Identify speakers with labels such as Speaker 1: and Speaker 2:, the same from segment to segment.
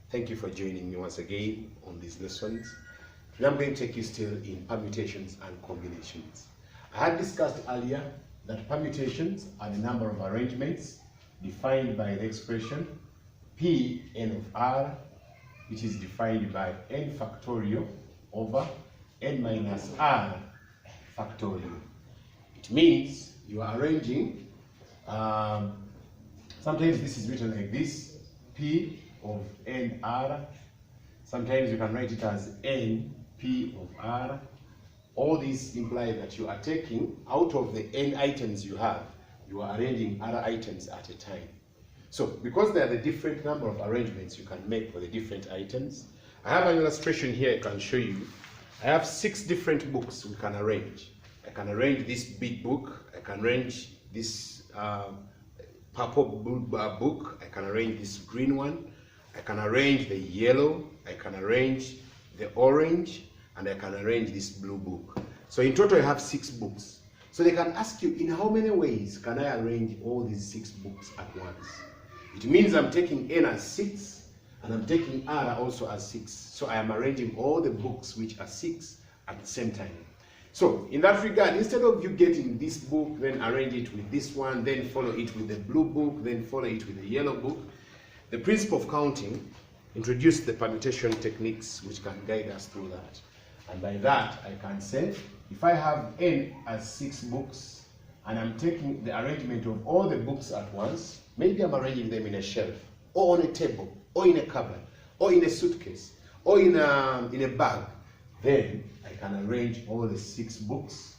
Speaker 1: Thank you for joining me once again on these lessons. Today I'm going to take you still in permutations and combinations. I had discussed earlier that permutations are the number of arrangements defined by the expression Pn of r, which is defined by n factorial over n minus r factorial. It means you are arranging, sometimes this is written like this, P of nr, sometimes you can write it as np of r. All these imply that you are taking out of the n items you have, you are arranging other items at a time. So because there are the different number of arrangements you can make for the different items, I have an illustration here I can show you. I have 6 different books we can arrange. I can arrange this big book, I can arrange this purple book, I can arrange this green one, I can arrange the yellow, I can arrange the orange, and I can arrange this blue book. So in total I have 6 books. So they can ask you, in how many ways can I arrange all these 6 books at once? It means I'm taking n as 6, and I'm taking r also as 6. So I am arranging all the books which are 6 at the same time. So in that regard, instead of you getting this book, then arrange it with this one, then follow it with the blue book, then follow it with the yellow book, the principle of counting introduced the permutation techniques which can guide us through that. And by that, I can say, if I have n as 6 books, and I'm taking the arrangement of all the books at once, maybe I'm arranging them in a shelf, or on a table, or in a cupboard, or in a suitcase, or in a bag, then I can arrange all the 6 books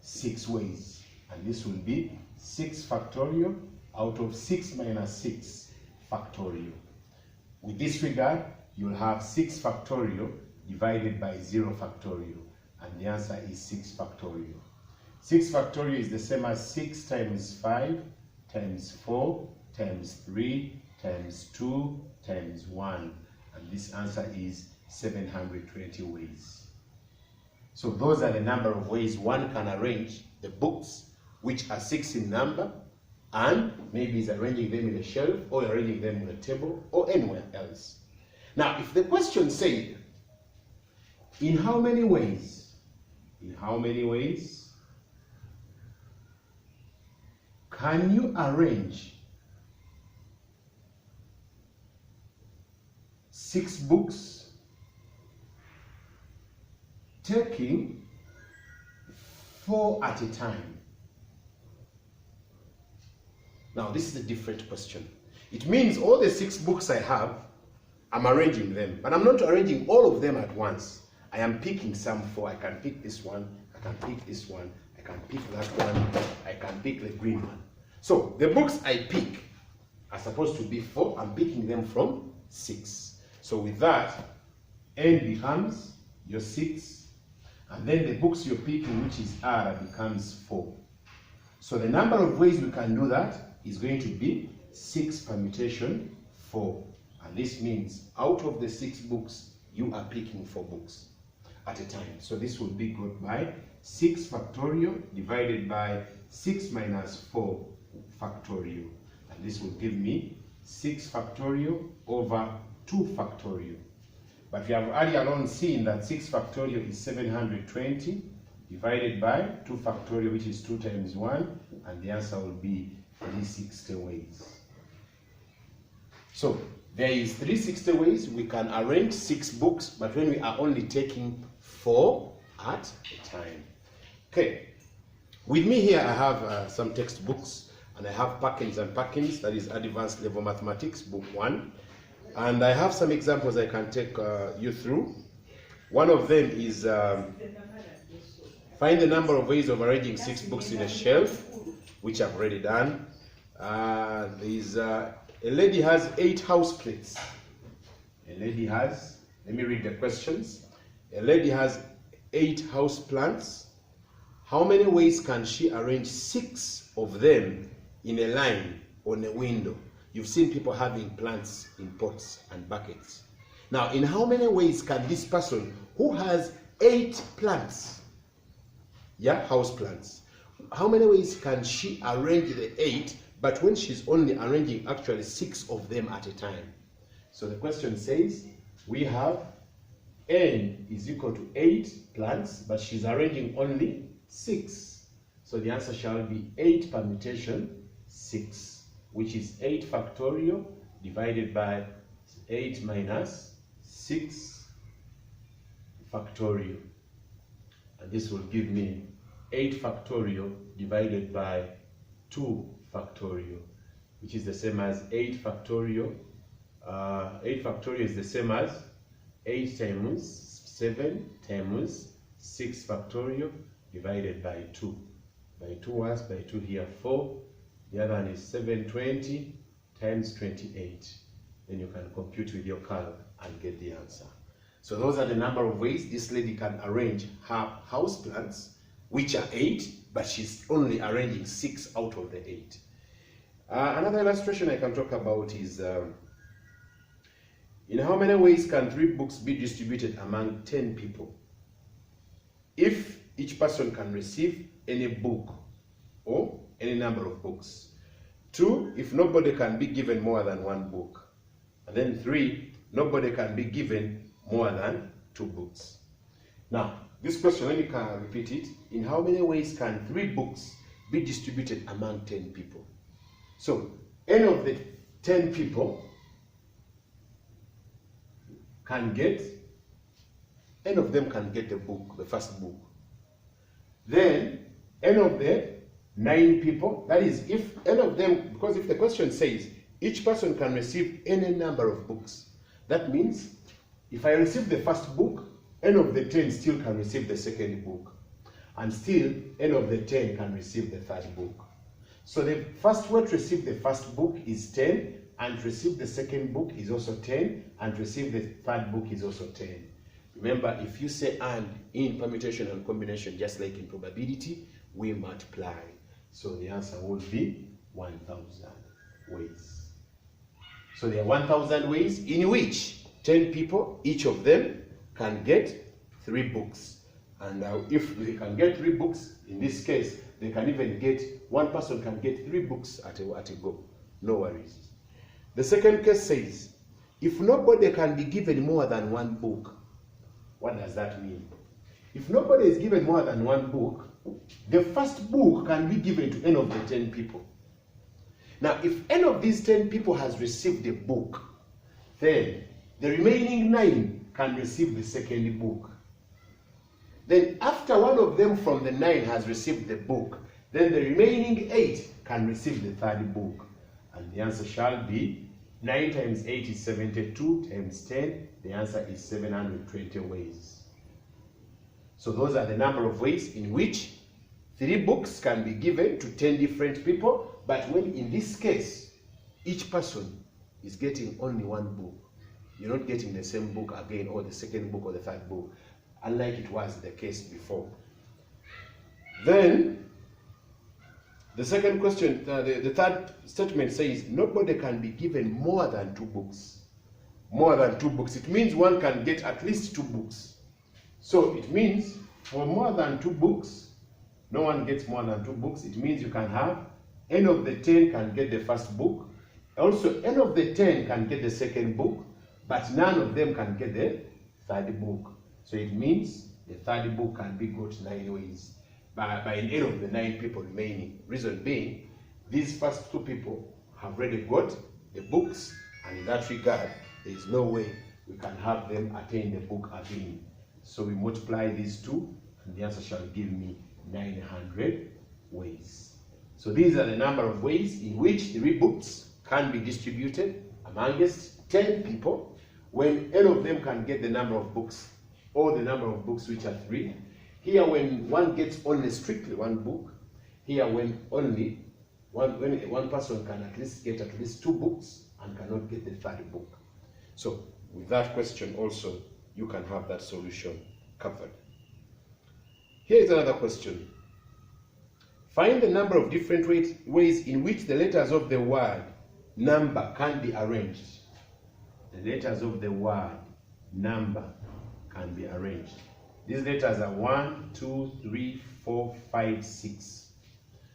Speaker 1: 6 ways. And this will be 6 factorial out of 6 minus 6 factorial. With this regard, you'll have 6 factorial divided by 0 factorial, and the answer is 6 factorial. 6 factorial is the same as 6 times 5 times 4 times 3 times 2 times 1, and this answer is 720 ways. So those are the number of ways one can arrange the books which are 6 in number, and maybe is arranging them in a shelf, or arranging them on a table, or anywhere else. Now, if the question said, in how many ways can you arrange 6 books taking 4 at a time? Now, this is a different question. It means all the 6 books I have, I'm arranging them, but I'm not arranging all of them at once. I am picking some 4. I can pick this one, I can pick this one, I can pick that one, I can pick the green one. So the books I pick are supposed to be 4. I'm picking them from 6. So with that, n becomes your 6, and then the books you're picking, which is r, becomes 4. So the number of ways we can do that is going to be 6 permutation 4. And this means out of the 6 books, you are picking 4 books at a time. So this will be got by 6 factorial divided by 6 minus 4 factorial. And this will give me 6 factorial over 2 factorial. But we have earlier alone seen that 6 factorial is 720 divided by 2 factorial, which is 2 times 1, and the answer will be 360 ways. So there is 360 ways we can arrange 6 books, but when we are only taking 4 at a time. Okay, with me here I have some textbooks, and I have Perkins and Perkins, that is Advanced Level Mathematics, book 1. And I have some examples I can take you through. One of them is find the number of ways of arranging 6 books in a shelf, which I've already done. A lady has 8 house plates. A lady has, let me read the questions. A lady has 8 house plants. How many ways can she arrange 6 of them in a line on a window? You've seen people having plants in pots and buckets. Now, in how many ways can this person who has 8 plants, house plants, how many ways can she arrange the 8, but when she's only arranging actually 6 of them at a time? So the question says we have n is equal to 8 plants, but she's arranging only 6. So the answer shall be 8 permutation 6, which is 8 factorial divided by 8 minus 6 factorial. And this will give me 8 factorial divided by 2 factorial, which is the same as 8 factorial. 8 factorial is the same as 8 times 7 times 6 factorial divided by 2. By 2 once, by 2 here 4. The other one is 720 times 28. Then you can compute with your calc and get the answer. So those are the number of ways this lady can arrange her house plants, which are 8, but she's only arranging 6 out of the 8. Another illustration I can talk about is in how many ways can 3 books be distributed among 10 people? If each person can receive any book or any number of books. 2, if nobody can be given more than 1 book. And then 3, nobody can be given more than 2 books. Now, this question, let me repeat it. In how many ways can 3 books be distributed among 10 people? So, any of the 10 people can get, any of them can get the book, the first book. Then, any of the 9 people, that is, if any of them, because if the question says each person can receive any number of books, that means if I receive the first book, any of the 10 still can receive the second book. And still, any of the 10 can receive the third book. So the first way to receive the first book is 10, and to receive the second book is also 10, and to receive the third book is also 10. Remember, if you say and in permutation and combination, just like in probability, we multiply. So the answer will be 1,000 ways. So there are 1,000 ways in which 10 people, each of them, can get 3 books. And if they can get 3 books, in this case, they can even get, one person can get 3 books at a go. No worries. The second case says, if nobody can be given more than 1 book, what does that mean? If nobody is given more than 1 book, the first book can be given to any of the 10 people. Now, if any of these 10 people has received a book, then the remaining 9 can receive the second book. Then after one of them from the 9 has received the book, then the remaining 8 can receive the third book. And the answer shall be 9 times 8 is 72 times 10. The answer is 720 ways. So those are the number of ways in which 3 books can be given to 10 different people. But when in this case, each person is getting only 1 book. You're not getting the same book again, or the second book or the third book, unlike it was the case before. Then, the second question, the third statement says, nobody can be given more than 2 books. More than 2 books. It means one can get at least 2 books. So it means for more than 2 books, no one gets more than 2 books. It means you can have, any of the 10 can get the first book. Also, any of the 10 can get the second book, but none of them can get the third book. So it means the third book can be got 9 ways by any of the 9 people remaining. Reason being, these first 2 people have already got the books, and in that regard, there is no way we can have them attain the book again. So we multiply these 2, and the answer shall give me 900 ways. So these are the number of ways in which 3 books can be distributed amongst 10 people, when any of them can get the number of books, or the number of books which are 3. Here, when one gets only strictly 1 book. Here, when only one person can at least get at least 2 books and cannot get the third book. So with that question also, you can have that solution covered. Here is another question. Find the number of different ways in which the letters of the word number can be arranged. The letters of the word number can be arranged. These letters are 1, 2, 3, 4, 5, 6.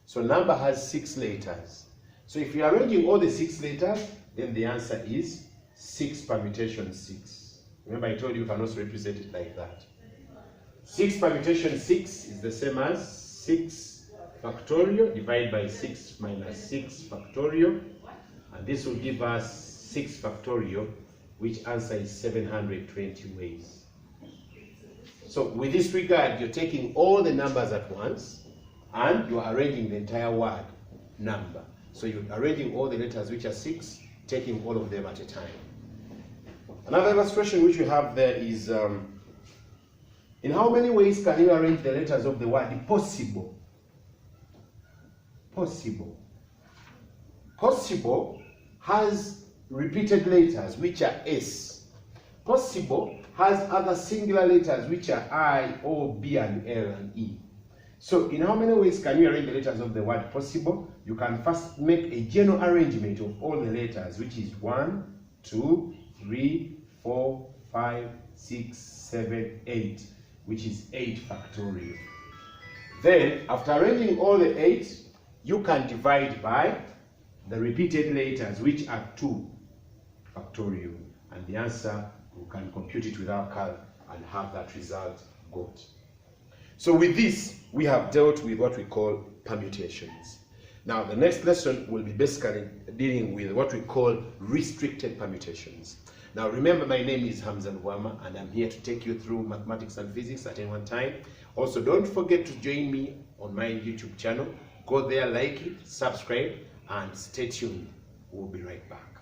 Speaker 1: So number has 6 letters. So if you're arranging all the 6 letters, then the answer is 6 permutation 6. Remember I told you you can also represent it like that. 6 permutation 6 is the same as 6 factorial divided by 6 minus 6 factorial. And this will give us 6 factorial, which answer is 720 ways. So with this regard, you're taking all the numbers at once and you're arranging the entire word number. So you're arranging all the letters which are 6, taking all of them at a time. Another illustration which you have there is, in how many ways can you arrange the letters of the word possible? Possible. Possible has repeated letters which are S. Possible has other singular letters which are I, O, B, and L, and E. So in how many ways can you arrange the letters of the word possible? You can first make a general arrangement of all the letters, which is 1, 2, 3, 4, 5, 6, 7, 8, which is 8 factorial. Then, after arranging all the 8, you can divide by the repeated letters, which are 2 factorial. And the answer, you can compute it without calc and have that result got. So with this, we have dealt with what we call permutations. Now, the next lesson will be basically dealing with what we call restricted permutations. Now, remember, my name is Hamza Nwama, and I'm here to take you through mathematics and physics at any one time. Also, don't forget to join me on my YouTube channel. Go there, like it, subscribe, and stay tuned. We'll be right back.